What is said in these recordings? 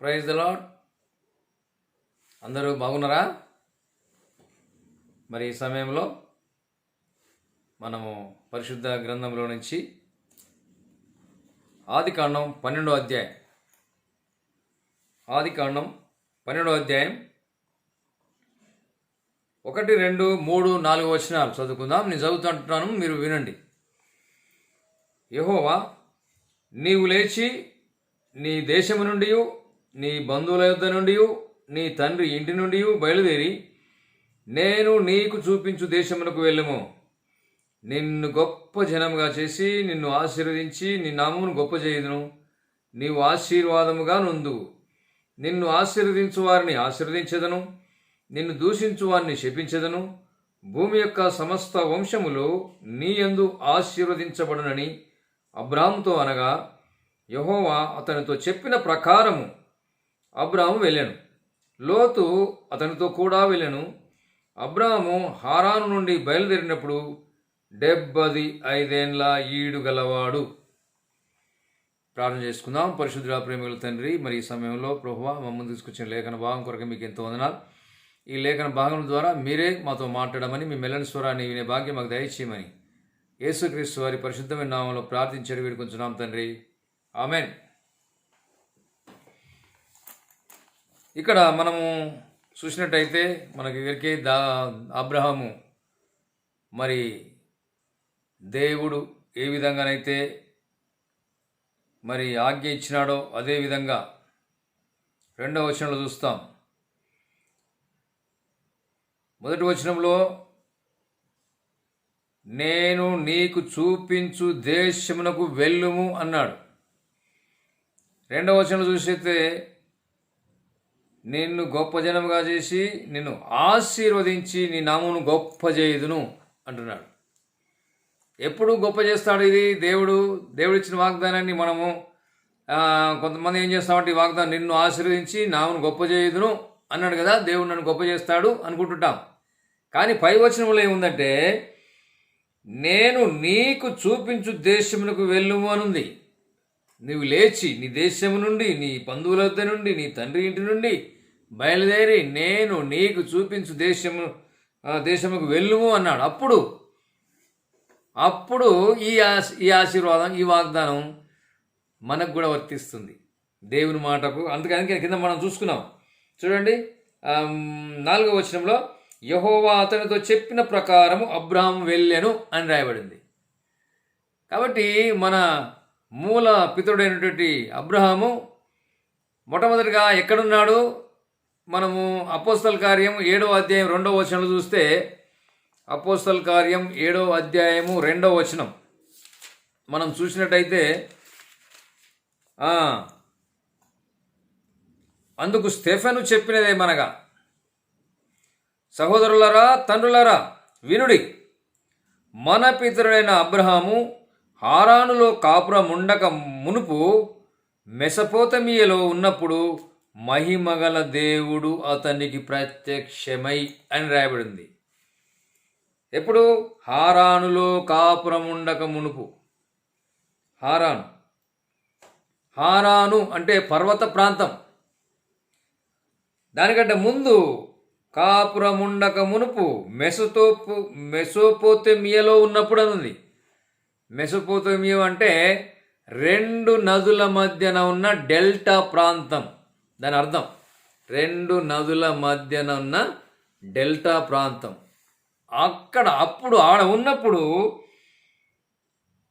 Praise the lord. అందరూ బాగున్నారా? మరి ఈ సమయంలో మనము పరిశుద్ధ గ్రంథంలో నుంచి ఆదికాండం 12వ అధ్యాయం 1, 2, 3, 4 వచనాలు చదువుకుందాం. నేను చదువుతుంటున్నాను, మీరు వినండి. యెహోవా, నీవు లేచి నీ దేశము నుండి, నీ బంధువుల యొద్ద నుండి, నీ తండ్రి ఇంటి నుండి బయలుదేరి నేను నీకు చూపించు దేశమునకు వెళ్ళుము. నిన్ను గొప్ప జనముగా చేసి నిన్ను ఆశీర్వదించి నీ నామమును గొప్ప చేయుదును. నీవు ఆశీర్వాదముగా నొందువు. నిన్ను ఆశీర్వదించు వారిని ఆశీర్వదించెదను, నిన్ను దూషించు వారిని శపించెదను. భూమి యొక్క సమస్త వంశములు నీ యందు ఆశీర్వదించబడునని అబ్రాముతో అనగా, యెహోవా అతనితో చెప్పిన ప్రకారము అబ్రాము వెళ్ళెను. లోతు అతనితో కూడా వెళ్ళెను. అబ్రాము హారాను నుండి బయలుదేరినప్పుడు 75 ఏండ్ల ఈడు గలవాడు. ప్రార్థన చేసుకుందాం. పరిశుద్ధుడా, ప్రేమగల తండ్రి, మరి ఈ సమయంలో ప్రభువా మమ్మల్ని తీసుకొచ్చిన లేఖన భాగం కొరకు మీకు ఎంతో వందనాలు. ఈ లేఖన భాగం ద్వారా మీరే మాతో మాట్లాడమని, మీ మెల్లని స్వరాన్ని వినే భాగ్యం మాకు దయచేయమని యేసుక్రీస్తు వారి పరిశుద్ధమైన నామంలో ప్రార్థించి వేడుకొంచున్నాం తండ్రి, ఆమెన్. ఇక్కడ మనము చూసినట్టయితే మనకి వీరికి అబ్రహాము మరి దేవుడు ఏ విధంగానైతే మరి ఆజ్ఞ ఇచ్చినాడో అదే విధంగా 2వ వచనంలో చూస్తాం. 1వ వచనంలో నేను నీకు చూపించు దేశమునకు వెళ్ళుము అన్నాడు. 2వ వచనంలో చూసితే నిన్ను గొప్ప జనముగా చేసి నిన్ను ఆశీర్వదించి నీ నామమును గొప్ప చేయుదును అంటున్నాడు. ఎప్పుడు గొప్ప చేస్తాడు? ఇది దేవుడిచ్చిన వాగ్దానాన్ని మనము కొంతమంది ఏం చేస్తామంటే ఈ వాగ్దానం నిన్ను ఆశీర్వదించి నామను గొప్ప చేయుదును అన్నాడు కదా, దేవుడు నన్ను గొప్ప చేస్తాడు అనుకుంటుంటాం. కానీ పై వచనంలో ఏముందంటే నేను నీకు చూపించు దేశమునకు వెళ్ళుము అనుంది. నీవు లేచి నీ దేశము నుండి, నీ బంధువుల వద్ద నుండి, నీ తండ్రి ఇంటి నుండి బయలుదేరి నేను నీకు చూపించు దేశముకు వెళ్ళుము అన్నాడు. అప్పుడు ఈ ఆశీర్వాదం, ఈ వాగ్దానం మనకు కూడా వర్తిస్తుంది, దేవుని మాటకు. అందుకని కింద మనం చూసుకున్నాం. చూడండి, 4వ వచనంలో యెహోవా అతనితో చెప్పిన ప్రకారము అబ్రాహాము వెళ్ళెను అని రాయబడింది. కాబట్టి మన మూల పితరుడైనటువంటి అబ్రహాము మొట్టమొదటిగా ఎక్కడున్నాడు? మనము అపోస్తల కార్యం 7వ అధ్యాయం 2వ వచనంలో చూస్తే, అపోస్తల కార్యం 7వ అధ్యాయము 2వ వచనం మనం చూసినట్టయితే, అందుకు స్టెఫెను చెప్పినదేమనగా, సహోదరులారా, తండ్రులారా, వినుడి. మన పితరుడైన అబ్రహాము హారానులో కాపురముండక మునుపు మెసపోతమియలో ఉన్నప్పుడు మహిమగల దేవుడు అతనికి ప్రత్యక్షమై అని రాయబడింది. ఎప్పుడు? హారానులో కాపురముండక మునుపు. హారాను అంటే పర్వత ప్రాంతం. దానికంటే ముందు కాపురముండక మునుపు మెసోపోతమియాలో ఉన్నప్పుడు అనుంది. మెసోపోతమియా అంటే 2 నదుల మధ్యన ఉన్న డెల్టా ప్రాంతం. దాని అర్థం 2 నదుల మధ్యన ఉన్న డెల్టా ప్రాంతం. అప్పుడు ఆడ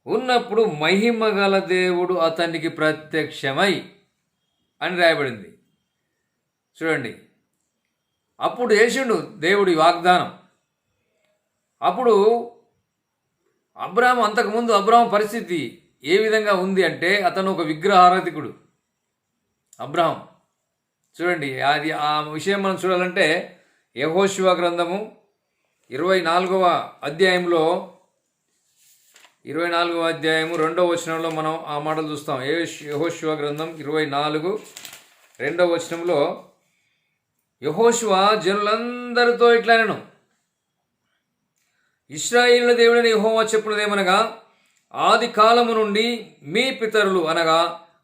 ఉన్నప్పుడు మహిమగల దేవుడు అతనికి ప్రత్యక్షమై అని రాయబడింది. చూడండి, అప్పుడు చేసిండు దేవుడి వాగ్దానం. అప్పుడు అబ్రాహాం పరిస్థితి ఏ విధంగా ఉంది అంటే, అతను ఒక విగ్రహారాధికుడు అబ్రాహాం. చూడండి, ఆ విషయం మనం చూడాలంటే యెహోషువ గ్రంథము 24వ అధ్యాయంలో 24వ అధ్యాయము 2వ వచనంలో మనం ఆ మాటలు చూస్తాం. యెహోషువ గ్రంథం 24 2వ వచనంలో యెహోషువ జనులందరితో ఇట్లా అనెను, ఇశ్రాయేలు దేవుడైన యెహోవా చెప్పున్నదేమనగా, ఆది కాలము నుండి మీ పితరులు అనగా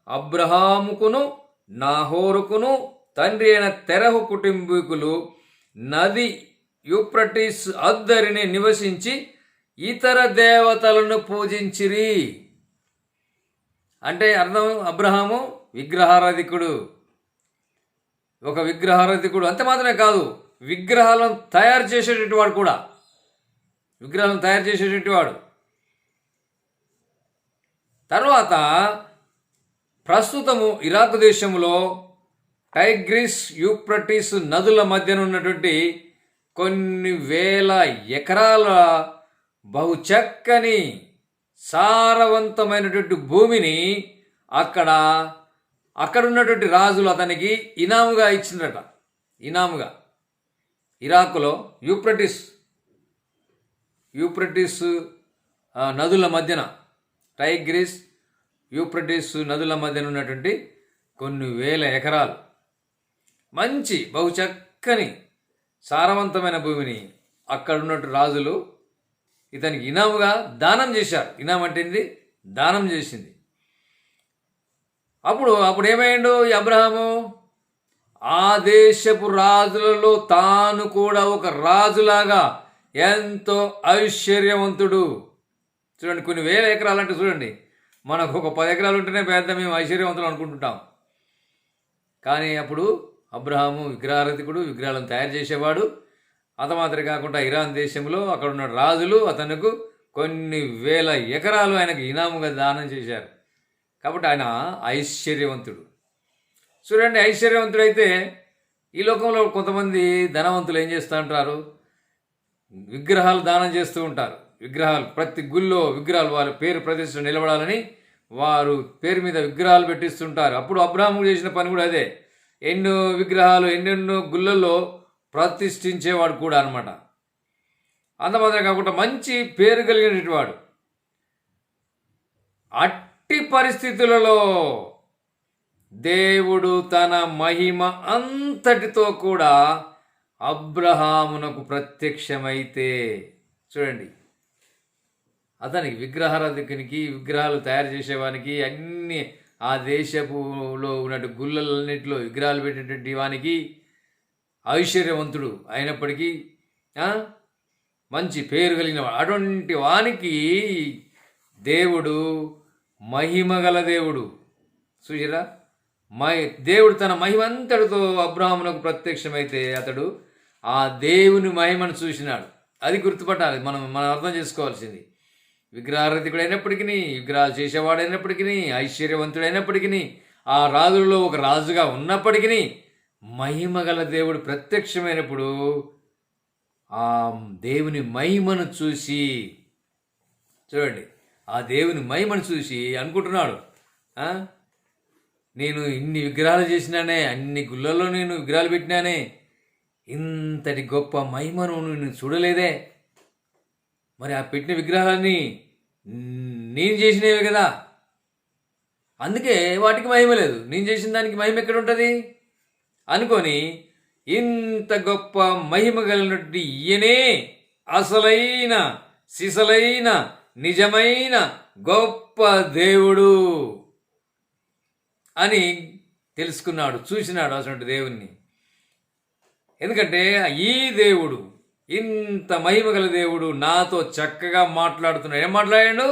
అబ్రహాముకును నాహోరుకును తండ్రి అయిన తెరహు కుటుంబీకులు నది యూఫ్రటీస్ అద్దరిని నివసించి ఇతర దేవతలను పూజించిరి. అంటే అర్థం, అబ్రహాము విగ్రహారాధికుడు, ఒక విగ్రహారాధికుడు. అంతే మాత్రమే కాదు, విగ్రహాలను తయారు చేసేటటువంటి వాడు కూడా, విగ్రహాలను తయారు చేసేటటువంటి వాడు. తర్వాత ప్రస్తుతము ఇరాక్ దేశంలో టైగ్రిస్ యూఫ్రటీస్ నదుల మధ్యన ఉన్నటువంటి కొన్ని వేల ఎకరాల బహు చక్కని సారవంతమైనటువంటి భూమిని అక్కడ ఉన్నటువంటి రాజులు అతనికి ఇనాముగా ఇచ్చినట. ఇనాముగా ఇరాకులో యూఫ్రటీస్ నదుల మధ్యన, టైగ్రిస్ యూఫ్రటీస్ నదుల మధ్యన ఉన్నటువంటి కొన్ని వేల ఎకరాలు మంచి బహు చక్కని సారవంతమైన భూమిని అక్కడ ఉన్నట్టు రాజులు ఇతనికి ఇనాముగా దానం చేశారు. ఇనాం అంటే దానం చేసింది. అప్పుడు ఏమైండు ఈ అబ్రహాము? ఆ దేశపు రాజులలో తాను కూడా ఒక రాజులాగా ఎంతో ఐశ్వర్యవంతుడు. చూడండి, కొన్ని వేల ఎకరాలు అంటే చూడండి, మనకు ఒక 10 ఎకరాలు ఉంటేనే పెద్ద మేము ఐశ్వర్యవంతులు అనుకుంటుంటాం. కానీ అప్పుడు అబ్రహాము విగ్రహారాధికుడు, విగ్రహాలను తయారు చేసేవాడు. అంత మాత్రమే కాకుండా ఇరాన్ దేశంలో అక్కడ ఉన్న రాజులు అతనుకు కొన్ని వేల ఎకరాలు ఆయనకు ఇనాముగా దానం చేశారు. కాబట్టి ఆయన ఐశ్వర్యవంతుడు. చూడండి, ఐశ్వర్యవంతుడైతే ఈ లోకంలో కొంతమంది ధనవంతులు ఏం చేస్తూ ఉంటారు? విగ్రహాలు దానం చేస్తూ ఉంటారు. విగ్రహాలు, ప్రతి గుళ్ళో విగ్రహాలు, వారి పేరు ప్రతిష్ట నిలబడాలని వారు పేరు మీద విగ్రహాలు పెట్టిస్తుంటారు. అప్పుడు అబ్రహాము చేసిన పని కూడా అదే. ఎన్నో విగ్రహాలు ఎన్నెన్నో గుళ్ళల్లో ప్రతిష్ఠించేవాడు కూడా అనమాట. అంతమాత్రమే కాకుండా మంచి పేరు కలిగినటువంటి వాడు. అట్టి పరిస్థితులలో దేవుడు తన మహిమ అంతటితో కూడా అబ్రహామునకు ప్రత్యక్షమైతే, చూడండి, అతనికి విగ్రహారాధికునికి, విగ్రహాలు తయారు చేసేవానికి, అన్ని ఆ దేశపులో ఉన్నట్టు గుళ్ళలన్నింటిలో విగ్రహాలు పెట్టేటువంటి వానికి ఐశ్వర్యవంతుడు అయినప్పటికీ మంచి పేరు కలిగిన అటువంటి వానికి దేవుడు మహిమగల దేవుడు. చూసిరా, దేవుడు తన మహిమ అంతటితో అబ్రహామునకు ప్రత్యక్షమైతే అతడు ఆ దేవుని మహిమను చూసినాడు. అది గుర్తుపట్టాలి, మనం అర్థం చేసుకోవాల్సింది. విగ్రహారాధికుడు అయినప్పటికీ, విగ్రహాలు చేసేవాడైనప్పటికీ, ఐశ్వర్యవంతుడైనప్పటికీ, ఆ రాజులలో ఒక రాజుగా ఉన్నప్పటికీ మహిమగల దేవుడు ప్రత్యక్షమైనప్పుడు ఆ దేవుని మహిమను చూసి, చూడండి, ఆ దేవుని మహిమను చూసి అనుకుంటున్నాడు, నేను ఇన్ని విగ్రహాలు చేసినానే, అన్ని గుళ్ళల్లో నేను విగ్రహాలు పెట్టినానే, ఇంతటి గొప్ప మహిమను నేను చూడలేదే. మరి ఆ పెట్టిన విగ్రహాలన్నీ నేను చేసినవే కదా, అందుకే వాటికి మహిమ లేదు. నేను చేసిన దానికి మహిమ ఎక్కడ ఉంటుంది అనుకొని, ఇంత గొప్ప మహిమ కలిగినటువంటి ఈయనే అసలైన సిసలైన నిజమైన గొప్ప దేవుడు అని తెలుసుకున్నాడు, చూసినాడు అటువంటి దేవుణ్ణి. ఎందుకంటే ఈ దేవుడు, ఇంత మహిమగల దేవుడు నాతో చక్కగా మాట్లాడుతున్నాడు. ఏం మాట్లాడాడు?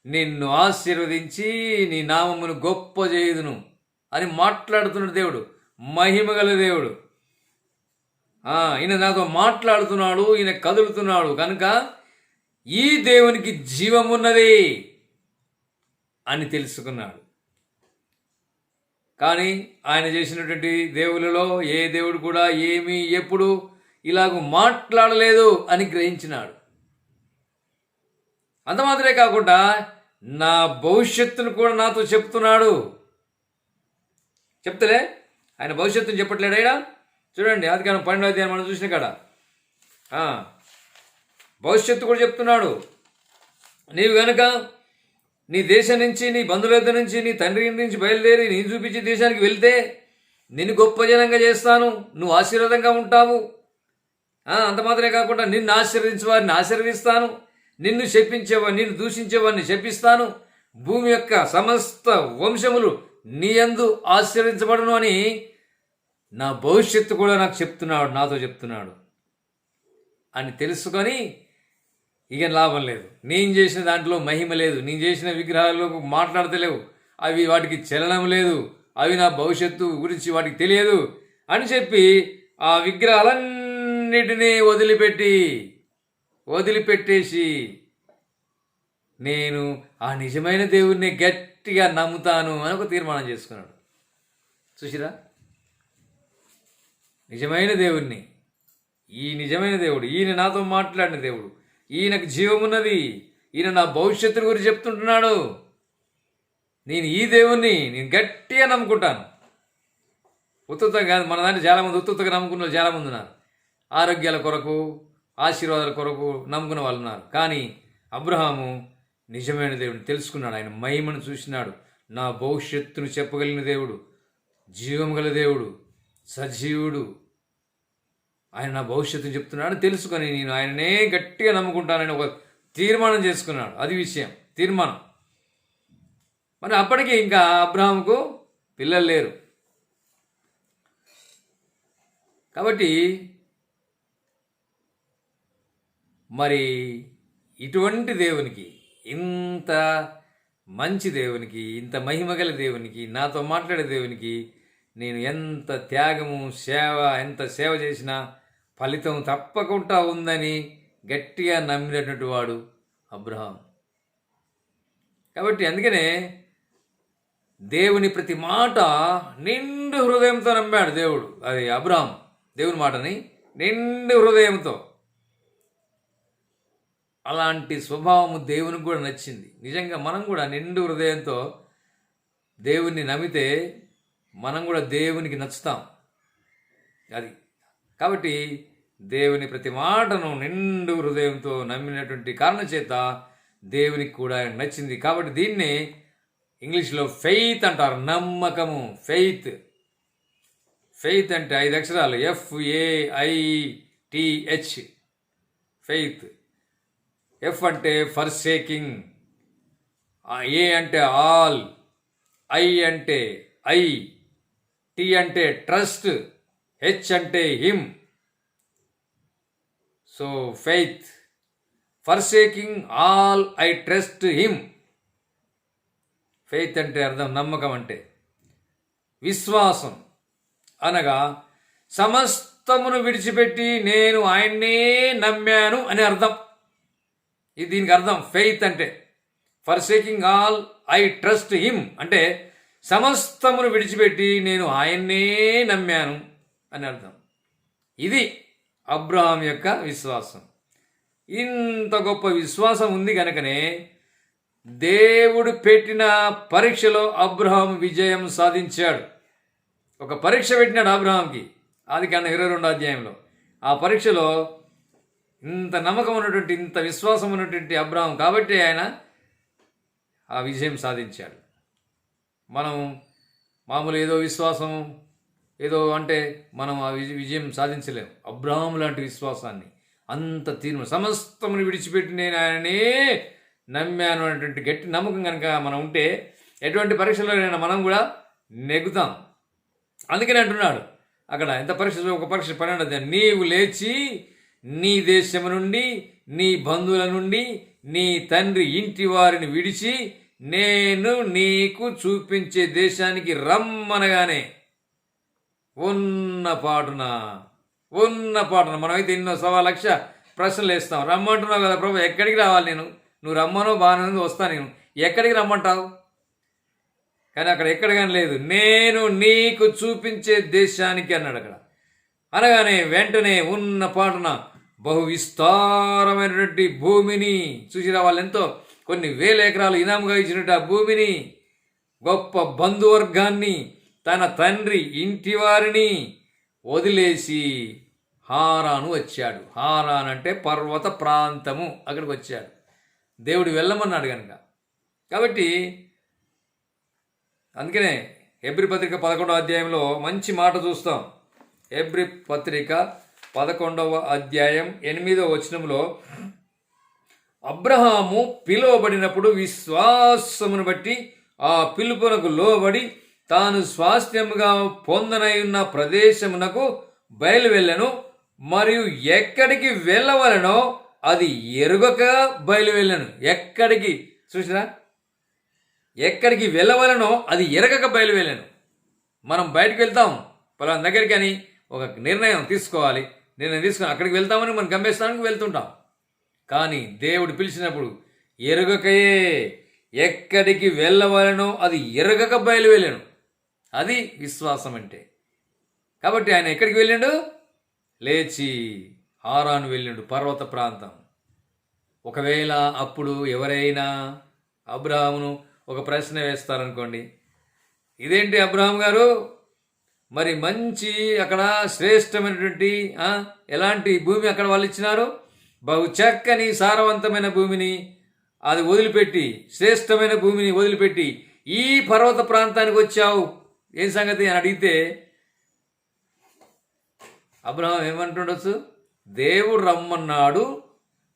నిన్ను ఆశీర్వదించి నీ నామమును గొప్ప చేయుదును అని మాట్లాడుతున్నాడు దేవుడు, మహిమగల దేవుడు. ఈయన నాతో మాట్లాడుతున్నాడు, ఈయన కదులుతున్నాడు కనుక ఈ దేవునికి జీవమున్నది అని తెలుసుకున్నాడు. కానీ ఆయన చేసినటువంటి దేవులలో ఏ దేవుడు కూడా ఏమీ ఎప్పుడు ఇలాగ మాట్లాడలేదు అని గ్రహించినాడు. అంత మాత్రమే కాకుండా నా భవిష్యత్తును కూడా నాతో చెప్తున్నాడు. చెప్తలే, ఆయన భవిష్యత్తును చెప్పట్లేడు. ఆయన చూడండి, ఆదికాండం 12వ అధ్యాయం మనం చూసిన కాడ భవిష్యత్తు కూడా చెప్తున్నాడు. నీవు గనక నీ దేశం నుంచి, నీ బంధువుల నుంచి, నీ తండ్రి నుంచి బయలుదేరి నేను చూపించే దేశానికి వెళ్తే నిన్ను గొప్ప జనంగా చేస్తాను, నువ్వు ఆశీర్వాదంగా ఉంటావు. అంత మాత్రమే కాకుండా నిన్ను ఆశీర్వదించే వారిని ఆశీర్వదిస్తాను, నిన్ను దూషించేవారిని శపిస్తాను, భూమి యొక్క సమస్త వంశములు నీ యందు ఆశీర్వదించబడును అని నా భవిష్యత్తు కూడా నాకు చెప్తున్నాడు, నాతో చెప్తున్నాడు అని తెలుసుకొని ఇక లాభం లేదు. నేను చేసిన దాంట్లో మహిమ లేదు, నేను చేసిన విగ్రహాలు మాట్లాడతలేవు, అవి వాటికి చలనం లేదు, అవి నా భవిష్యత్తు గురించి వాటికి తెలియదు అని చెప్పి ఆ విగ్రహాలన్నిటినీ వదిలిపెట్టేసి నేను ఆ నిజమైన దేవుణ్ణి గట్టిగా నమ్ముతాను అని ఒక తీర్మానం చేసుకున్నాడు. చూసిరా, నిజమైన దేవుణ్ణి, ఈ నిజమైన దేవుడు, ఈయన నాతో మాట్లాడిన దేవుడు, ఈయనకు జీవమున్నది, ఈయన నా భవిష్యత్తు గురించి చెప్తుంటున్నాడు. నేను ఈ దేవుణ్ణి నేను గట్టిగా నమ్ముకుంటాను. ఉత్తుతంగా కాదు, మన దాంట్లో చాలామంది ఉత్తుతగా నమ్ముకున్న వాళ్ళు చాలామంది ఉన్నారు. ఆరోగ్యాల కొరకు, ఆశీర్వాదాల కొరకు నమ్ముకున్న వాళ్ళు ఉన్నారు. కానీ అబ్రహాము నిజమైన దేవుడిని తెలుసుకున్నాడు, ఆయన మహిమను చూసినాడు. నా భవిష్యత్తును చెప్పగలిగిన దేవుడు, జీవం గల దేవుడు, సజీవుడు, ఆయన నా భవిష్యత్తును చెప్తున్నాడు తెలుసుకొని నేను ఆయననే గట్టిగా నమ్ముకుంటానని ఒక తీర్మానం చేసుకున్నాడు. అది విషయం, తీర్మానం. మరి అప్పటికి ఇంకా అబ్రహాముకు పిల్లలు లేరు. కాబట్టి మరి ఇటువంటి దేవునికి, ఇంత మంచి దేవునికి, ఇంత మహిమగల దేవునికి, నాతో మాట్లాడే దేవునికి నేను ఎంత త్యాగము, ఎంత సేవ చేసినా ఫలితం తప్పకుండా ఉందని గట్టిగా నమ్మినటువంటి వాడు అబ్రహాం. కాబట్టి అందుకనే దేవుని ప్రతి మాట నిండు హృదయంతో నమ్మాడు దేవుడు. అది అబ్రహాం దేవుని మాటని నిండు హృదయంతో. అలాంటి స్వభావము దేవునికి కూడా నచ్చింది. నిజంగా మనం కూడా నిండు హృదయంతో దేవుణ్ణి నమ్మితే మనం కూడా దేవునికి నచ్చుతాం. అది కాబట్టి దేవుని ప్రతి మాటను నిండు హృదయంతో నమ్మినటువంటి కారణం చేత దేవునికి కూడా నచ్చింది. కాబట్టి దీన్ని ఇంగ్లీష్లో ఫెయిత్ అంటారు, నమ్మకము. ఫెయిత్ అంటే 5 అక్షరాలు, FAITH, ఫెయిత్. ఎఫ్ అంటే ఫర్సేకింగ్, ఏ అంటే ఆల్, ఐ అంటే ఐ, టీ అంటే ట్రస్ట్, హెచ్ అంటే him. So faith, forsaking all I trust him. Faith అంటే అర్థం నమ్మకం అంటే. విశ్వాసం అనగా సమస్తమును విడిచిపెట్టి నేను ఆయన్నే నమ్మాను అని అర్థం. ఇది దీనికి అర్థం ఫెయిత్ అంటే. ఫర్సేకింగ్ ఆల్ ఐ ట్రస్ట్ హిమ్ అంటే సమస్తమును విడిచిపెట్టి నేను ఆయన్నే నమ్మాను అని అర్థం. ఇది అబ్రహాం యొక్క విశ్వాసం. ఇంత గొప్ప విశ్వాసం ఉంది కనుకనే దేవుడు పెట్టిన పరీక్షలో అబ్రహాం విజయం సాధించాడు. ఒక పరీక్ష పెట్టినాడు అబ్రహాంకి, ఆదికాండం 22వ అధ్యాయంలో. ఆ పరీక్షలో ఇంత నమ్మకం ఉన్నటువంటి, ఇంత విశ్వాసం ఉన్నటువంటి అబ్రహాం కాబట్టి ఆయన ఆ విజయం సాధించాడు. మనం మామూలు ఏదో విశ్వాసం ఏదో అంటే మనం ఆ విజయం సాధించలేము. అబ్రహాం లాంటి విశ్వాసాన్ని, అంత తీర్మానం, సమస్తమును విడిచిపెట్టి నేను ఆయననే నమ్మాను అనేటువంటి గట్టి నమ్మకం కనుక మనం ఉంటే ఎటువంటి పరీక్షలోనైనా మనం కూడా నెగ్గుతాం. అందుకని అంటున్నాడు అక్కడ ఎంత పరీక్ష, ఒక పరీక్ష 12, నీవు లేచి నీ దేశము నుండి, నీ బంధువుల నుండి, నీ తండ్రి ఇంటి వారిని విడిచి నేను నీకు చూపించే దేశానికి రమ్మనగానే ఉన్న పాటున మనమైతే ఎన్నో 1,00,000 ప్రశ్నలు వేస్తాం. రమ్మంటున్నావు కదా ప్రభు, ఎక్కడికి రావాలి నేను? నువ్వు రమ్మనో బాగానే వస్తా, నేను ఎక్కడికి రమ్మంటావు? కానీ అక్కడ ఎక్కడ కానీ లేదు, నేను నీకు చూపించే దేశానికి అన్నాడు అక్కడ. అనగానే వెంటనే ఉన్న పాటున బహు విస్తారమైనటువంటి భూమిని చూసిరా, వాళ్ళు ఎంతో కొన్ని వేల ఎకరాలు ఇనాముగా ఇచ్చినట్టు ఆ భూమిని, గొప్ప బంధువర్గాన్ని, తన తండ్రి ఇంటి వారిని వదిలేసి హారాను వచ్చాడు. హారాన్ అంటే పర్వత ప్రాంతము, అక్కడికి వచ్చాడు. దేవుడు వెళ్ళమన్నాడు కనుక. కాబట్టి అందుకనే హెబ్రీ పత్రిక 11వ అధ్యాయంలో మంచి మాట చూస్తాం. హెబ్రీ పత్రిక 11వ అధ్యాయం 8వ వచనంలో అబ్రహాము పిలువబడినప్పుడు విశ్వాసమును బట్టి ఆ పిలుపునకు లోబడి తాను స్వాస్థ్యముగా పొందనయున్న ప్రదేశమునకు బయలువెళ్ళెను. మరియు ఎక్కడికి వెళ్ళవలనో అది ఎరుగక బయలువెళ్ళను. ఎక్కడికి చూసినా, ఎక్కడికి వెళ్ళవలనో అది ఎరగక బయలువెళ్ళను. మనం బయటకు వెళ్తాం పలానా దగ్గరికి అని ఒక నిర్ణయం తీసుకోవాలి. నిర్ణయం తీసుకొని అక్కడికి వెళ్తామని మనం గమ్యస్థానానికి వెళ్తుంటాం. కానీ దేవుడు పిలిచినప్పుడు ఎరుగకయే ఎక్కడికి వెళ్ళవలనో అది ఎరగక బయలువెళ్ళను. అది విశ్వాసం అంటే. కాబట్టి ఆయన ఎక్కడికి వెళ్ళాడు? లేచి హారాను వెళ్ళాడు, పర్వత ప్రాంతం. ఒకవేళ అప్పుడు ఎవరైనా అబ్రహామును ఒక ప్రశ్న వేస్తారనుకోండి, ఇదేంటి అబ్రహాం గారు, మరి మంచి అక్కడ శ్రేష్టమైనటువంటి ఎలాంటి భూమి అక్కడ వాళ్ళు ఇచ్చినారు, బహు చక్కని సారవంతమైన భూమిని అది వదిలిపెట్టి, శ్రేష్టమైన భూమిని వదిలిపెట్టి ఈ పర్వత ప్రాంతానికి వచ్చావు, ఏం సంగతి అని అడిగితే అబ్రహాం ఏమంటుండొచ్చు? దేవుడు రమ్మన్నాడు,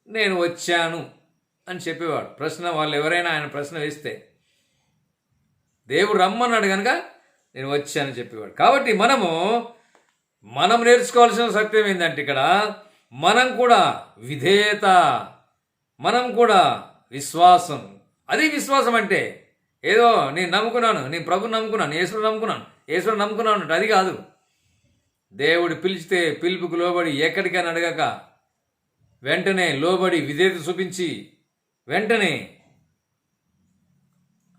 నేను వచ్చాను అని చెప్పేవాడు. ప్రశ్న వాళ్ళు ఎవరైనా ఆయన ప్రశ్న వేస్తే దేవుడు రమ్మన్నాడు కనుక నేను వచ్చానని చెప్పేవాడు. కాబట్టి మనం నేర్చుకోవాల్సిన సత్యం ఏంటంటే ఇక్కడ మనం కూడా విధేయత, మనం కూడా విశ్వాసం. అది విశ్వాసం అంటే ఏదో నేను నమ్ముకున్నాను, నేను ప్రభుని నమ్ముకున్నాను, యేసుని నమ్ముకున్నాను అంటే అది కాదు. దేవుడు పిలిచితే పిలుపుకు లోబడి ఎక్కడికైనా అడగక వెంటనే లోబడి విధేయత చూపించి వెంటనే,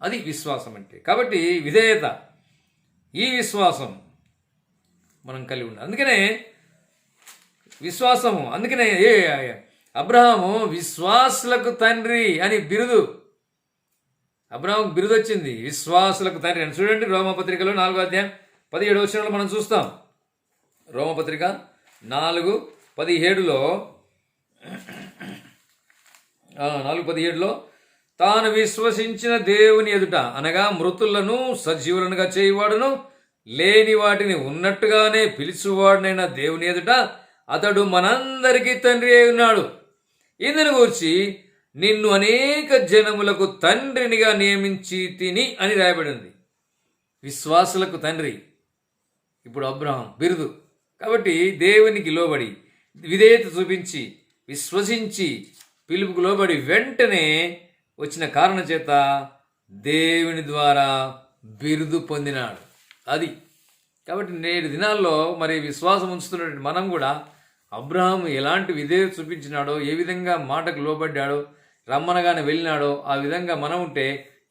అది విశ్వాసం అంటే. కాబట్టి విధేయత, ఈ విశ్వాసం మనం కలిగి ఉండాలి. అందుకనే విశ్వాసము, అందుకనే అబ్రహాము విశ్వాసులకు తండ్రి అని బిరుదు, అబ్రహాముకు బిరుదు వచ్చింది, విశ్వాసులకు తండ్రి అని. చూడండి రోమపత్రికలో 4వ అధ్యాయం 17వ వచనంలో మనం చూస్తాం. రోమపత్రిక 4:17లో 4:17లో తాను విశ్వసించిన దేవుని ఎదుట, అనగా మృతులను సజీవులనుగా చేయువాడును లేని వాటిని ఉన్నట్టుగానే పిలుచువాడునైన దేవుని ఎదుట అతడు మనందరికీ తండ్రి అయి ఉన్నాడు. ఇందును గూర్చి నిన్ను అనేక జనములకు తండ్రినిగా నియమించి తిని అని రాయబడింది. విశ్వాసులకు తండ్రి ఇప్పుడు అబ్రహాం బిరుదు. కాబట్టి దేవునికి లోబడి విధేయత చూపించి విశ్వసించి పిలుపుకు లోబడి వెంటనే వచ్చిన కారణం చేత దేవుని ద్వారా బిరుదు పొందినాడు. అది కాబట్టి నేటి దినాల్లో మరి విశ్వాసం ఉంచుతున్నటువంటి మనం కూడా అబ్రహాం ఎలాంటి విధేయత చూపించినాడో, ఏ విధంగా మాటకు లోబడ్డాడో, రమ్మనగానే వెళ్ళినాడో ఆ విధంగా మనం ఉంటే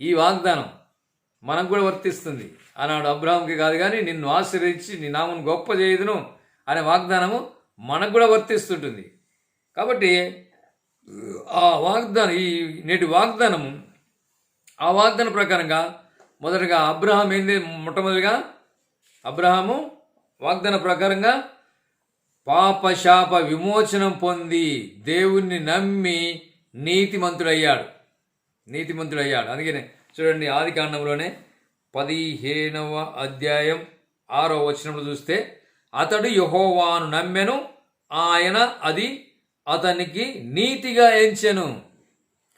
ఈ వాగ్దానం మనకు కూడా వర్తిస్తుంది. ఆనాడు అబ్రహాంకి కాదు కానీ నిన్ను ఆశీర్వదించి నీ నామను గొప్ప చేయుదును అనే వాగ్దానము మనకు కూడా వర్తిస్తుంటుంది. కాబట్టి ఆ వాగ్దానం, ఈ నేటి వాగ్దానము, ఆ వాగ్దానం ప్రకారంగా మొదటగా అబ్రహాం ఏంది, మొట్టమొదటిగా అబ్రహాము వాగ్దాన ప్రకారంగా పాపశాప విమోచనం పొంది దేవుణ్ణి నమ్మి నీతిమంతుడయ్యాడు. అందుకనే చూడండి ఆదికాండంలోనే 15వ అధ్యాయం 6వ వచనంలో చూస్తే అతడు యెహోవాను నమ్మెను, ఆయన అది అతనికి నీతిగా ఎంచెను.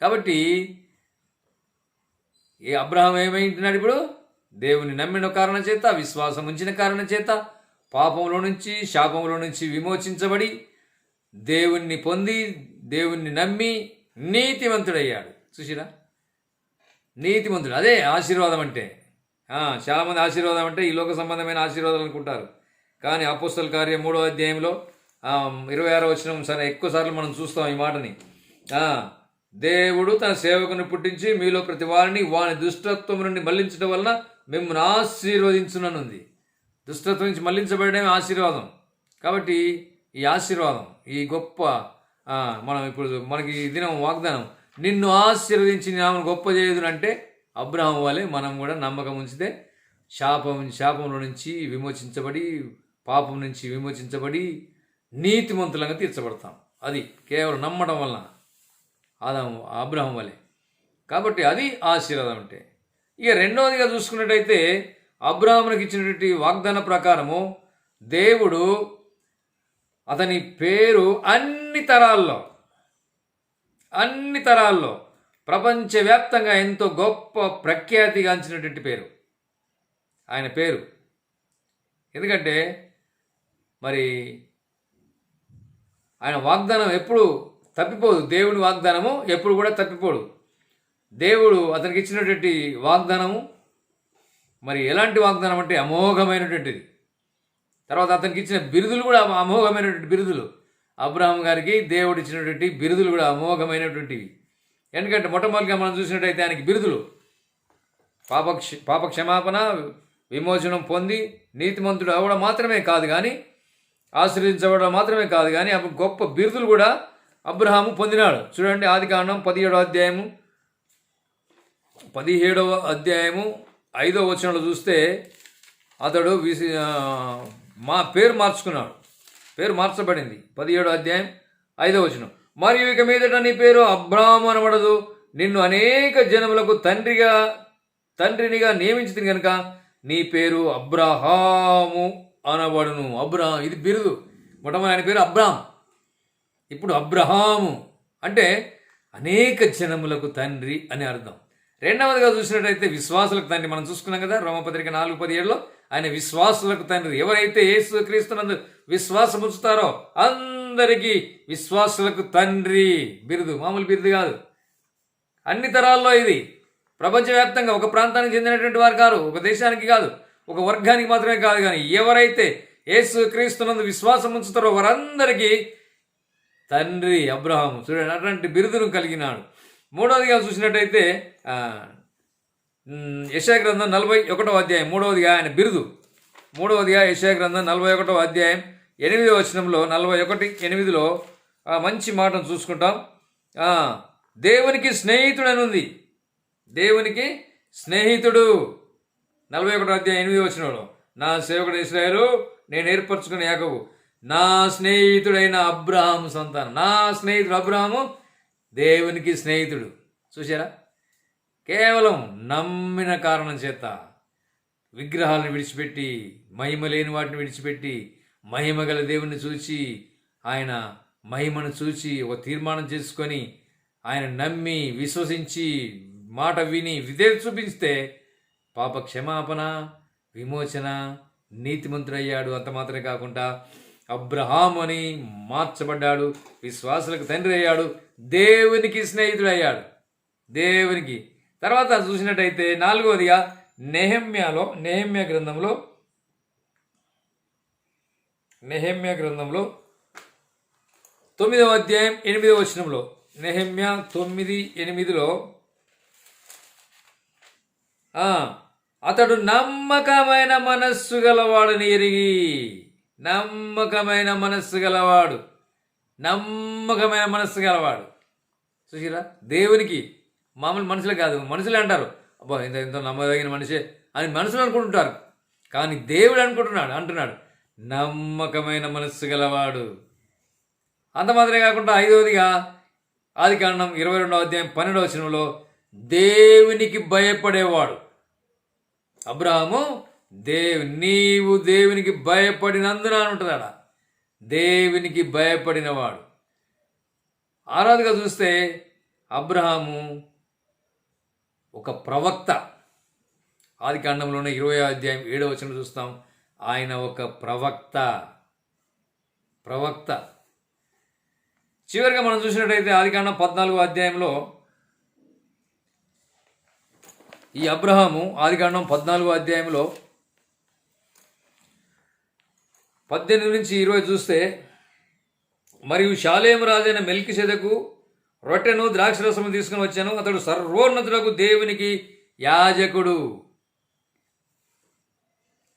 కాబట్టి ఈ అబ్రహాం ఏమైంటున్నాడు? ఇప్పుడు దేవుని నమ్మిన కారణం చేత, విశ్వాసం ఉంచిన కారణం చేత పాపంలో నుంచి, శాపంలో నుంచి విమోచించబడి దేవుణ్ణి పొంది, దేవుణ్ణి నమ్మి నీతిమంతుడయ్యాడు. చూసిరా, నీతిమంతుడు, అదే ఆశీర్వాదం అంటే. చాలామంది ఆశీర్వాదం అంటే ఈ లోక సంబంధమైన ఆశీర్వాదాలు అనుకుంటారు. కానీ అపోస్తల కార్యం 3వ అధ్యాయంలో 26వ వచనం సరే ఎక్కువసార్లు మనం చూస్తాం ఈ మాటని. దేవుడు తన సేవకుని పుట్టించి మీలో ప్రతి వారిని వాని దుష్టత్వం నుండి మళ్లించడం వలన మిమ్మల్ని ఆశీర్వదించుననుంది. దుష్టత్వం నుంచి మళ్లించబడమే ఆశీర్వాదం. కాబట్టి ఈ ఆశీర్వాదం, ఈ గొప్ప మనం ఇప్పుడు మనకి ఈ దినం వాగ్దానం, నిన్ను ఆశీర్వదించి నామను గొప్ప చేయుదునంటే అబ్రహాము వలె మనం కూడా నమ్మకం ఉంచితే శాపంలో నుంచి విమోచించబడి, పాపం నుంచి విమోచించబడి నీతిమంతులంగా తీర్చబడతాం. అది కేవలం నమ్మడం వలన, అబ్రహాం వలె. కాబట్టి అది ఆశీర్వాదం అంటే. ఇక రెండవదిగా చూసుకున్నట్టయితే అబ్రహామునికి ఇచ్చినటువంటి వాగ్దాన ప్రకారము దేవుడు అతని పేరు అన్ని తరాల్లో ప్రపంచవ్యాప్తంగా ఎంతో గొప్ప ప్రఖ్యాతిగాంచినటువంటి పేరు. ఆయన పేరు. ఎందుకంటే మరి ఆయన వాగ్దానం ఎప్పుడు తప్పిపోదు. దేవుని వాగ్దానము ఎప్పుడు కూడా తప్పిపోడు. దేవుడు అతనికి ఇచ్చినటువంటి వాగ్దానము మరి ఎలాంటి వాగ్దానం అంటే అమోఘమైనటువంటిది. తర్వాత అతనికి ఇచ్చిన బిరుదులు కూడా అమోఘమైనటువంటి బిరుదులు. అబ్రహాం గారికి దేవుడు ఇచ్చినటువంటి బిరుదులు కూడా అమోఘమైనటువంటివి. ఎందుకంటే మొట్టమొదటిగా మనం చూసినట్టయితే ఆయనకి బిరుదులు పాప క్షమాపణ, విమోచనం పొంది నీతిమంతుడు అవడం మాత్రమే కాదు కానీ, ఆశీర్వదించబడడం మాత్రమే కాదు కానీ గొప్ప బిరుదులు కూడా అబ్రహాము పొందినాడు. చూడండి, ఆదికాండం 17వ అధ్యాయము 5వ వచనంలో చూస్తే అతడు పేరు మార్చుకున్నాడు. పేరు మార్చబడింది. 17వ అధ్యాయం 5వ వచనం. మరియు ఇక మీదట నీ పేరు అబ్రాహాము అనబడదు, నిన్ను అనేక జనములకు తండ్రినిగా నియమించింది కనుక నీ పేరు అబ్రహాము అనబడును. అబ్రహాం, ఇది బిరుదు. మొట్టమొదటి ఆయన పేరు అబ్రాహాం, ఇప్పుడు అబ్రహాము అంటే అనేక జనములకు తండ్రి అని అర్థం. రెండవదిగా చూసినట్టయితే విశ్వాసులకు తండ్రి. మనం చూసుకున్నాం కదా రోమపత్రిక 4:17లో ఆయన విశ్వాసులకు తండ్రి. ఎవరైతే యేసు క్రీస్తునందు విశ్వాసం ఉంచుతారో అందరికీ విశ్వాసులకు తండ్రి బిరుదు. మామూలు బిరుదు కాదు. అన్ని తరాల్లో ఇది ప్రపంచవ్యాప్తంగా ఒక ప్రాంతానికి చెందినటువంటి వారు కాదు, ఒక దేశానికి కాదు, ఒక వర్గానికి మాత్రమే కాదు, కానీ ఎవరైతే యేసు క్రీస్తునందు విశ్వాసం ఉంచుతారో వారందరికీ తండ్రి అబ్రహాము. చూడండి, అటువంటి బిరుదును కలిగినాడు. మూడవదిగా చూసినట్టయితే యెషయా గ్రంథం 41వ అధ్యాయం 3వదిగా ఆయన బిరుదు. మూడవదిగా యెషయా గ్రంథం 41వ అధ్యాయం 8వ వచనంలో 41:8లో మంచి మాటను చూసుకుంటాం. దేవునికి స్నేహితుడు అని ఉంది. దేవునికి స్నేహితుడు 41వ అధ్యాయం 8వ వచనంలో, నా సేవకుడు ఇశ్రాయేలు నేను ఏర్పరచుకున్న యాకోబు నా స్నేహితుడైన అబ్రహాము సంతానం. నా స్నేహితుడు అబ్రహాము దేవునికి స్నేహితుడు. చూసారా, కేవలం నమ్మిన కారణం చేత విగ్రహాలను విడిచిపెట్టి, మహిమ లేని వాటిని విడిచిపెట్టి, మహిమ గల దేవుణ్ణి చూచి, ఆయన మహిమను చూచి ఒక తీర్మానం చేసుకొని ఆయన నమ్మి విశ్వసించి మాట విని విధేయత చూపిస్తే పాప క్షమాపణ, విమోచన, నీతిమంతుడయ్యాడు. అంత మాత్రమే కాకుండా అబ్రహాము అని మార్చబడ్డాడు, విశ్వాసులకు తండ్రి అయ్యాడు, దేవునికి స్నేహితుడు అయ్యాడు. దేవునికి. తర్వాత చూసినట్టయితే నాలుగవదిగా నెహెమ్యా గ్రంథంలో 9వ అధ్యాయం 8వ వచనంలో, నెహెమ్యా 9:8లో అతడు నమ్మకమైన మనస్సు గలవాడని ఎరిగి. నమ్మకమైన మనస్సు గలవాడు. చూసిరా, దేవునికి. మామూలు మనుషులే కాదు, మనుషులే అంటారు అబ్బా ఇంత నమ్మదగిన మనిషే అని మనుషులు అనుకుంటుంటారు, కానీ దేవుడు అంటున్నాడు నమ్మకమైన మనస్సు గలవాడు. అంత మాత్రమే కాకుండా 5వదిగా ఆదికాండం 22వ అధ్యాయం 12వ వచనంలో దేవునికి భయపడేవాడు. అబ్రహాము నీవు దేవునికి భయపడినందున ఉంటుందాడ, దేవునికి భయపడినవాడు. 6వదిగా చూస్తే అబ్రహాము ఒక ప్రవక్త. ఆదికాండంలోనే 20వ అధ్యాయం 7వ వచనం చూస్తాం, ఆయన ఒక ప్రవక్త. చివరిగా మనం చూసినట్టయితే ఆదికాండం 14వ అధ్యాయంలో ఈ అబ్రహాము ఆదికాండం 14వ అధ్యాయంలో 18-20 చూస్తే, మరియు షాలేము రాజైన మెల్కీసెదెకు రొట్టెను ద్రాక్షరసము తీసుకుని వచ్చాను, అతడు సర్వోన్నతులకు దేవునికి యాజకుడు.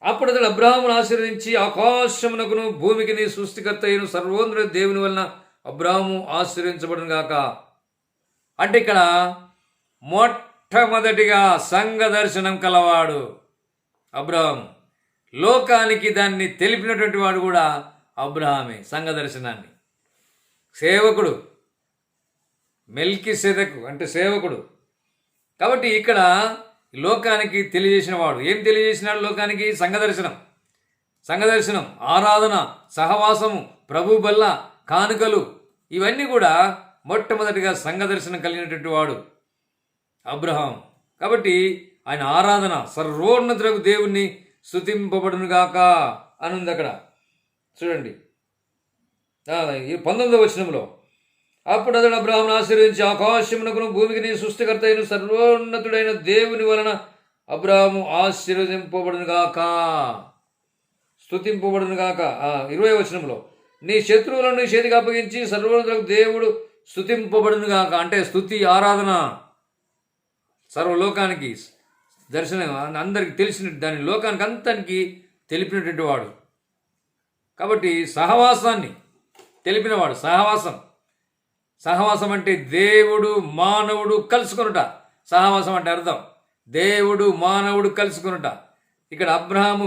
అప్పుడు అతడు అబ్రహామును ఆశీర్వదించి ఆకాశమునకును భూమికి సృష్టికర్త అయిన సర్వోన్నత దేవుని వలన అబ్రహాము ఆశీర్వించబడును గాక. అంటే ఇక్కడ మొట్టమొదటిగా సంఘ దర్శనం కలవాడు అబ్రహాము. లోకానికి దాన్ని తెలిపినటువంటి వాడు కూడా అబ్రహామే. సంఘ దర్శనాన్ని సేవకుడు, మెల్కీసెదెకు అంటే సేవకుడు. కాబట్టి ఇక్కడ లోకానికి తెలియజేసిన వాడు. ఏం తెలియజేసినాడు లోకానికి? సంఘ దర్శనం, ఆరాధన, సహవాసము, ప్రభు బల్ల, కానుకలు, ఇవన్నీ కూడా మొట్టమొదటిగా సంఘ దర్శనం కలిగినటువంటి వాడు అబ్రహాం. కాబట్టి ఆయన ఆరాధన సర్వోన్నతులకు దేవుణ్ణి స్తుతింపబడునుగాక అని ఉంది అక్కడ. చూడండి 19వ వచనంలో, అప్పుడు అతడు అబ్రాహామును ఆశీర్వదించి ఆకాశమునకును భూమికి సృష్టికర్త అయిన సర్వోన్నతుడైన దేవుని వలన అబ్రాహాము ఆశీర్వదింపబడునుగాక, స్తుతింపబడునుగాక. 20వ వచనంలో, నీ శత్రువులను నీ చేతికి అప్పగించి సర్వోన్నతులకు దేవుడు స్తుతింపబడునుగాక. అంటే స్తుతి ఆరాధన సర్వలోకానికి దర్శనం అందరికి తెలిసిన దాని లోకానికి అంతనికి తెలిపినటువంటి వాడు. కాబట్టి సహవాసాన్ని తెలిపినవాడు. సహవాసం అంటే దేవుడు మానవుడు కలుసుకొనుట. సహవాసం అంటే అర్థం దేవుడు మానవుడు కలుసుకొనుట. ఇక్కడ అబ్రహాము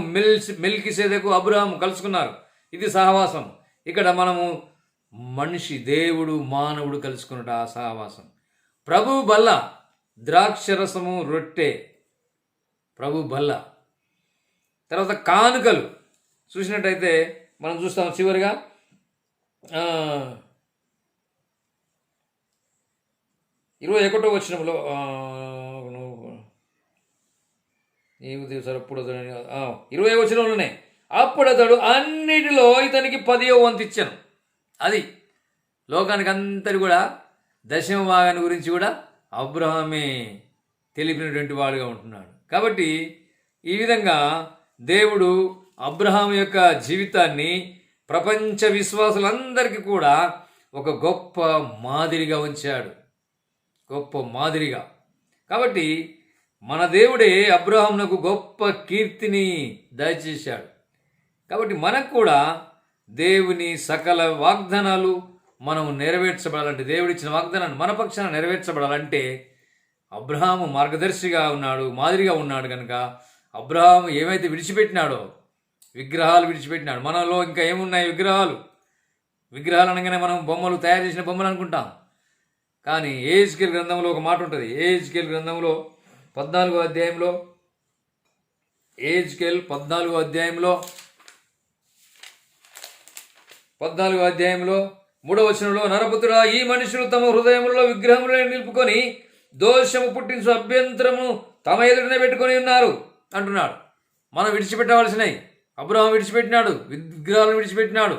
మెల్కీసెదెకు అబ్రహాము కలుసుకున్నారు, ఇది సహవాసం. ఇక్కడ మనము మనిషి దేవుడు మానవుడు కలుసుకున్నట ఆ సహవాసం. ప్రభు బల్ల ద్రాక్షరసము రొట్టె, ప్రభు బల్ల. తర్వాత కానుకలు చూసినట్టయితే మనం చూస్తాం చివరిగా 21వ వచనంలో, నీవు సరప్పుడు 20వ వచనంలోనే, అప్పుడు అతడు అన్నిటిలో ఇతనికి 10వ వంతు ఇచ్చాను. అది లోకానికి అంతటి కూడా దశమ భాగాన్ని గురించి కూడా అబ్రహామే తెలిపినటువంటి వాడుగా ఉంటున్నాడు. కాబట్టి ఈ విధంగా దేవుడు అబ్రహాం యొక్క జీవితాన్ని ప్రపంచ విశ్వాసులందరికీ కూడా ఒక గొప్ప మాదిరిగా ఉంచాడు, గొప్ప మాదిరిగా. కాబట్టి మన దేవుడే అబ్రహామునకు గొప్ప కీర్తిని దయచేశాడు. కాబట్టి మనకు కూడా దేవుని సకల వాగ్దానాలు మనం నెరవేర్చబడాలంటే, దేవుడిచ్చిన వాగ్దానాన్ని మన పక్షాన నెరవేర్చబడాలంటే అబ్రహాము మార్గదర్శిగా ఉన్నాడు, మాదిరిగా ఉన్నాడు. కనుక అబ్రహాము ఏమైతే విడిచిపెట్టినాడో, విగ్రహాలు విడిచిపెట్టినాడు. మనలో ఇంకా ఏమున్నాయి? విగ్రహాలు అనగానే మనం బొమ్మలు, తయారు చేసిన బొమ్మలు అనుకుంటాం. కానీ యెహెజ్కేలు గ్రంథంలో ఒక మాట ఉంటుంది. యెహెజ్కేలు గ్రంథంలో 14వ అధ్యాయంలో, యెహెజ్కేలు 14వ అధ్యాయంలో 3వ వచనంలో, నరపుత్రుడా, ఈ మనుషులు తమ హృదయములలో విగ్రహములను నిలుపుకొని దోషము పుట్టించు అభ్యంతరము తమ ఎదుటనే పెట్టుకొని ఉన్నారు అంటున్నాడు. మనం విడిచిపెట్టవలసినవి అబ్రహాము విడిచిపెట్టినాడు, విగ్రహాలను విడిచిపెట్టినాడు,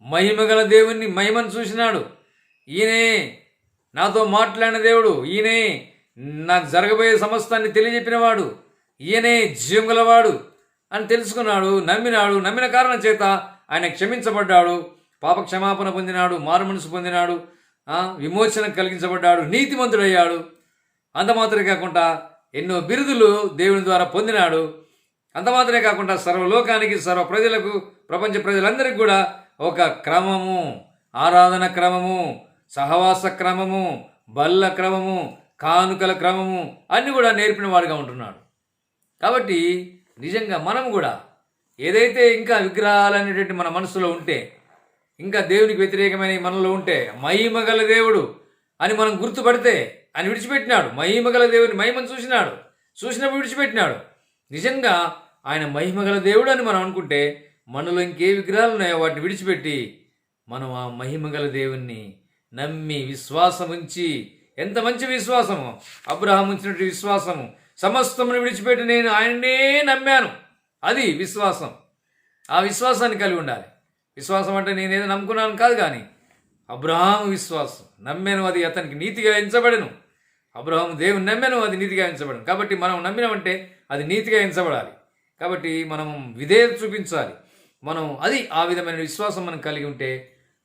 మహిమగల దేవుణ్ణి మహిమను చూసినాడు. ఈయనే నాతో మాట్లాడిన దేవుడు, ఈయనే నాకు జరగబోయే సమస్తాన్ని తెలియజెప్పినవాడు, ఈయనే జీవం గలవాడు అని తెలుసుకున్నాడు, నమ్మినాడు. నమ్మిన కారణం చేత ఆయన క్షమించబడ్డాడు, పాప క్షమాపణ పొందినాడు, మారు మనసు పొందినాడు, విమోచన కలిగించబడ్డాడు, నీతిమంతుడయ్యాడు. అంత మాత్రమే కాకుండా ఎన్నో బిరుదులు దేవుని ద్వారా పొందినాడు. అంత మాత్రమే కాకుండా సర్వలోకానికి, సర్వ ప్రజలకు, ప్రపంచ ప్రజలందరికీ కూడా ఒక క్రమము, ఆరాధన క్రమము, సహవాస క్రమము, బల్ల క్రమము, కానుకల క్రమము అన్నీ కూడా నేర్పిన వాడుగా ఉంటున్నాడు. కాబట్టి నిజంగా మనం కూడా ఏదైతే ఇంకా విగ్రహాలు అనేటువంటి మన మనసులో ఉంటే, ఇంకా దేవునికి వ్యతిరేకమైన మనలో ఉంటే, మహిమగల దేవుడు అని మనం గుర్తుపడితే ఆయన విడిచిపెట్టినాడు. మహిమగల దేవుని మహిమను చూసినప్పుడు విడిచిపెట్టినాడు. నిజంగా ఆయన మహిమగల దేవుడు అని మనం అనుకుంటే, మనలో ఇంకే విగ్రహాలు ఉన్నాయో వాటిని విడిచిపెట్టి మనం ఆ మహిమగల దేవుణ్ణి నమ్మి విశ్వాసం ఉంచి, ఎంత మంచి విశ్వాసము! అబ్రహాము ఉంచినటువంటి విశ్వాసము. సమస్తమును విడిచిపెట్టి నేను ఆయన్నే నమ్మాను, అది విశ్వాసం. ఆ విశ్వాసాన్ని కలిగి ఉండాలి. విశ్వాసం అంటే నేనేదో నమ్ముకున్నాను కాదు, కానీ అబ్రహాము విశ్వాసం నమ్మాను, అది అతనికి నీతిగా ఎంచబడను. అబ్రహాము దేవుని నమ్మాను, అది నీతిగా ఎంచబడను. కాబట్టి మనం నమ్మినామంటే అది నీతిగా ఎంచబడాలి. కాబట్టి మనం విధేయత చూపించాలి. మనం ఆ విధమైన విశ్వాసం మనం కలిగి ఉంటే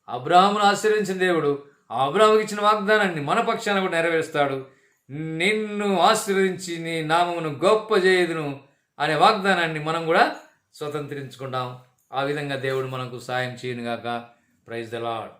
అబ్రహామును ఆశీర్వదించిన దేవుడు ఆ అబ్రహాముకి ఇచ్చిన వాగ్దానాన్ని మన పక్షాన కూడా నెరవేరుస్తాడు. నిన్ను ఆశీర్వదించి నీ నామమును గొప్ప చేయుదును అనే వాగ్దానాన్ని మనం కూడా స్వతంత్రించుకుంటాం. ఆ విధంగా దేవుడు మనకు సాయం చేయనుగాక. Praise the lord.